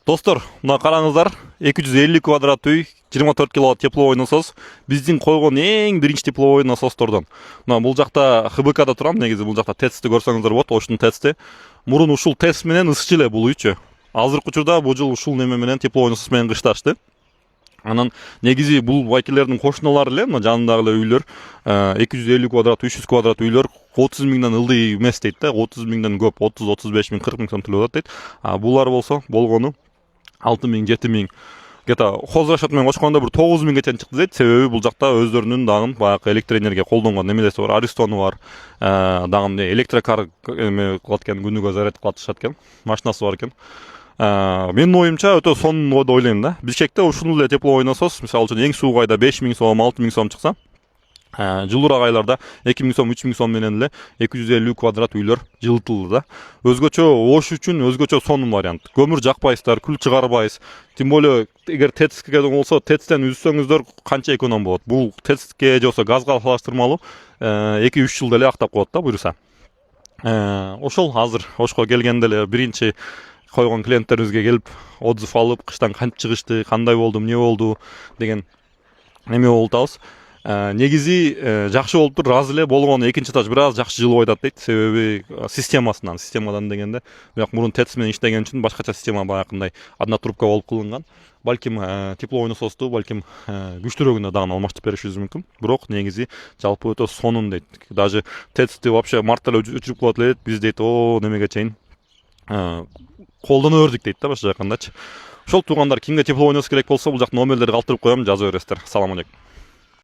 Достор, мына караңыздар, 250 квадрат үй, 24 киловатт тепловой насос. Биздин койгон эң биринчи тепловой насостордон. Мына бул жакта ХБКда турам, негизи бул жакта ТЭЦти көрсөңүздөр болот, ошонун ТЭЦти. Мурун ушул ТЭЦ менен ысчы эле бул үйчү. Азыркы учурда бул жыл ушул неме менен тепловой насос менен кышташты. Анан негизи бул байкелердин кошуналары эле, мына жанындагы эле үйлөр, 250 квадрат, 300 квадрат үйлөр 30 миңден ылдый эмес дейт да, 30 миңден көп, 30-35 миң, 40 миң сом төлөп атат дейт. Булар болсо болгону 6 миң, 7 миң, где-то хозрасчет менен кочкондо бир 9 миңге чейин чыкты дейт. Себеби бул жакта өздөрүнүн дагы баягы электроэнергия колдонгон немелеси бар, Аристону бар, дагы электрокар эме кылат экен, күнүгө заряд кылатышат экен, машинасы бар экен. Менин оюмча өтө сонун деп ойлойм да. Бишкекте ушул эле тепловой насос, мисалы үчүн эң суук айда 5 миң сом, 6 миң сом чыкса, жылуураак айларда 2 миң сом, 3 миң сом менен эле 250 квадрат үйлөр жылытылды да. Өзгөчө ош үчүн өзгөчө сонун вариант. Көмүр жакпайсыздар, күл чыгарбайсыз. Тем более эгер ТЭЦке болсо, ТЭЦтен үзсөңүздөр канча эконом болот. Бул ТЭЦке же болсо газга салыштырмалуу 2-3 жылда эле актап коет да буюрса. Ошол азыр Ошко келгенде эле биринчи койгон клиенттерибизге келип отзыв алып, кыштан кантип чыгышты, кандай болду, эмне болду деген неме болуп атабыз. Негизи жакшы болуптур, ыраазы эле болгону. Экинчи этаж бир аз жакшы жылып атат дейт. Себеби системадан дегенде, бирок мурун ТЭЦ менен иштеген үчүн башкача система, баягындай одна трубка болуп кылынган. Балким тепловой насосту балким күчтүүрөөгүнө дагы алмаштырып беришибиз мүмкүн. Бирок негизи жалпы өтө сонун дейт. Даже ТЭЦти вообще мартта эле өчүрүп коет эле дейт. Биз дейт, немеге чейин колдоно бердик дейт да, башка жаккандачы. Ошол туугандар, кимге тепловой насос керек болсо, бул жактын номерлерди калтырып коем, жаза бересиздер. Салам алейкум.